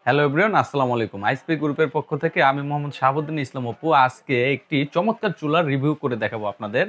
Hello everyone, আসসালামু আলাইকুম। ISP গ্রুপের পক্ষ থেকে আমি মোহাম্মদ শাহাবুদ্দিন ইসলাম অপু আজকে একটি চমৎকার চুলার রিভিউ করে দেখাবো আপনাদের।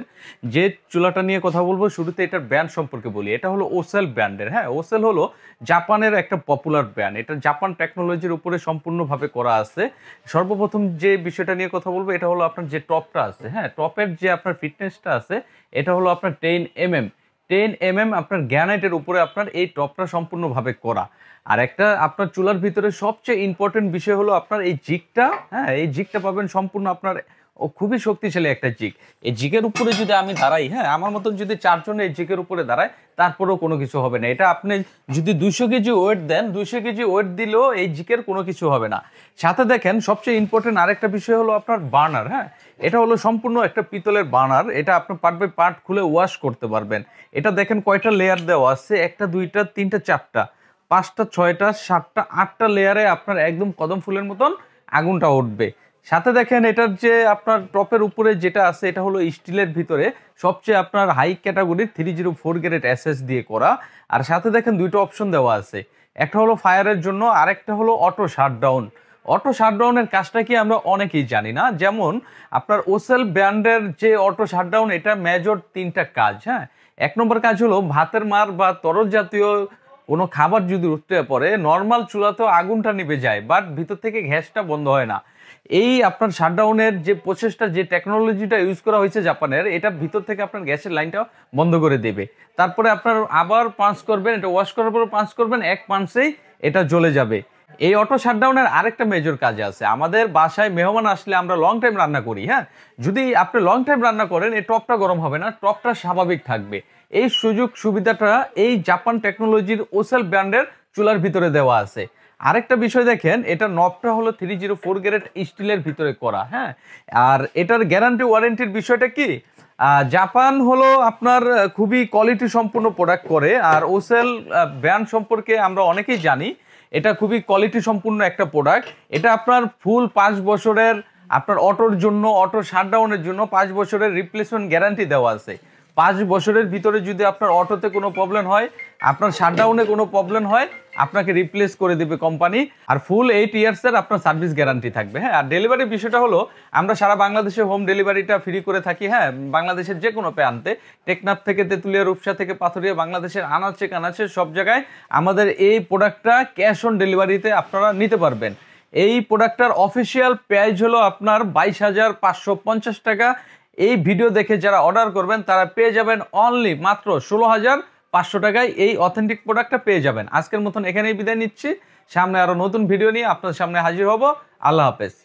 যে চুলাটা নিয়ে কথা বলবো, শুরুতে এটার ব্র্যান্ড সম্পর্কে বলি। এটা হলো ওসেল ব্র্যান্ডের। হ্যাঁ, ওসেল হলো জাপানের একটা পপুলার ব্র্যান্ড। এটা জাপান টেকনোলজির উপরে সম্পূর্ণভাবে করা আছে। সর্বপ্রথম যে বিষয়টা নিয়ে কথা বলবো, এটা হলো আপনার যে টপটা আছে। হ্যাঁ, টপের যে আপনার ফিটনেসটা আছে, এটা হলো আপনার 10 mm। 10 mm আপনার গ্রানাইটের উপরে আপনার এই টপটা সম্পূর্ণভাবে করা। আর একটা আপনার চুলার ভিতরে সবচেয়ে ইম্পর্টেন্ট বিষয় হলো আপনার এই জিগটা। হ্যাঁ, এই জিগটা পাবেন সম্পূর্ণ আপনার খুবই শক্তিশালী একটা জিগ। এই জিগের উপরে যদি আমি দাঁড়াই, হ্যাঁ, আমার মতন যদি 4 জন এই জিগের উপরে দাঁড়ায়, তারপরেও কোনো কিছু হবে না। এটা আপনি যদি 200 কেজি ওয়েট দেন, 200 কেজি ওয়েট দিলেও এই জিগের কোনো কিছু হবে না। সাথে দেখেন সবচেয়ে ইম্পর্টেন্ট আরেকটা বিষয় হলো আপনার বার্নার। হ্যাঁ, এটা হলো সম্পূর্ণ একটা পিতলের বার্নার। এটা আপনি পার্ট বাই পার্ট খুলে ওয়াশ করতে পারবেন। এটা দেখেন কয়টা লেয়ার দেওয়া আছে, একটা দুইটা তিনটা চারটা পাঁচটা ছয়টা সাতটা আটটা লেয়ারে আপনার একদম কদম ফুলের মতন আগুনটা উঠবে। সাথে দেখেন এটার যে আপনার টপের উপরে যেটা আছে, এটা হলো স্টিলের ভিতরে সবচেয়ে আপনার হাই ক্যাটাগরির 304 গ্রেড এসএস দিয়ে করা। আর সাথে দেখেন দুইটা অপশন দেওয়া আছে, একটা হলো ফায়ারের জন্য, আরেকটা হলো অটো শাটডাউন। অটো শাটডাউনের কাজটা কি আমরা অনেকেই জানি না। যেমন আপনার ওসেল ব্র্যান্ডের যে অটো শাটডাউন, এটা মেজর 3টা কাজ। হ্যাঁ, 1 নম্বর কাজ হলো ভাতের মার বা তরল জাতীয় কোনো খাবার যদি উঠতে পড়ে, নর্মাল চুলাতেও আগুনটা নিভে যায়, বাট ভিতর থেকে গ্যাসটা বন্ধ হয় না। এই আপনার শাটডাউনের যে প্রসেসটা, যে টেকনোলজিটা ইউজ করা হয়েছে জাপানের, এটা ভিতর থেকে আপনার গ্যাসের লাইনটা বন্ধ করে দেবে। তারপরে আপনার আবার পাঞ্চ করবেন, এটা ওয়াশ করার পর পাঞ্চ করবেন, এক পাঞ্চেই এটা জ্বলে যাবে। এই অটো শাটডাউনের আরেকটা মেজর কাজ আছে। আমাদের বাসায় মেহমান আসলে আমরা লং টাইম রান্না করি। হ্যাঁ, যদি আপনি লং টাইম রান্না করেন, এই টপটা গরম হবে না, টপটা স্বাভাবিক থাকবে। এই সুযোগ সুবিধাটা এই জাপান টেকনোলজির ওসেল ব্র্যান্ডের চুলার ভিতরে দেওয়া আছে। আরেকটা বিষয় দেখেন, এটা নবটা হলো 304 গ্রেড স্টিলের ভিতরে করা। হ্যাঁ, আর এটার গ্যারান্টি ওয়ারেন্টির বিষয়টা কি, জাপান হলো আপনার খুবই কোয়ালিটি সম্পূর্ণ প্রোডাক্ট করে। আর ওসেল ব্র্যান্ড সম্পর্কে আমরা অনেকেই জানি, এটা খুবই কোয়ালিটি সম্পূর্ণ একটা প্রোডাক্ট। এটা আপনার ফুল 5 বছরের আপনার অটোর জন্য, অটো শাটডাউনের জন্য 5 বছরের রিপ্লেসমেন্ট গ্যারান্টি দেওয়া আছে। 5 বছরের ভিতরে যদি আপনার অটোতে কোনো প্রবলেম হয়, আপনার শাটডাউনে কোনো প্রবলেম হয়, আপনাকে রিপ্লেস করে দেবে কোম্পানি। আর ফুল 8 ইয়ার্সের আপনার সার্ভিস গ্যারান্টি থাকবে। হ্যাঁ, আর ডেলিভারির বিষয়টা হলো আমরা সারা বাংলাদেশে হোম ডেলিভারিটা ফ্রি করে থাকি। হ্যাঁ, বাংলাদেশের যে কোনো প্রান্তে, টেকনাফ থেকে তেঁতুলিয়া, রূপসা থেকে পাথুরিয়া, বাংলাদেশের আনাচে কানাচে সব জায়গায় আমাদের এই প্রোডাক্টটা ক্যাশ অন ডেলিভারিতে আপনারা নিতে পারবেন। এই প্রোডাক্টটার অফিসিয়াল প্রাইস হলো আপনার 22,550 টাকা। এই ভিডিও দেখে যারা অর্ডার করবেন, তারা পেয়ে যাবেন অনলি মাত্র 16,500 টাকায় এই অথেন্টিক প্রোডাক্টটা পেয়ে যাবেন। আজকের মতন এখানেই বিদায় নিচ্ছি। সামনে আরো নতুন ভিডিও নিয়ে আপনার সামনে হাজির হব। আল্লাহ হাফেজ।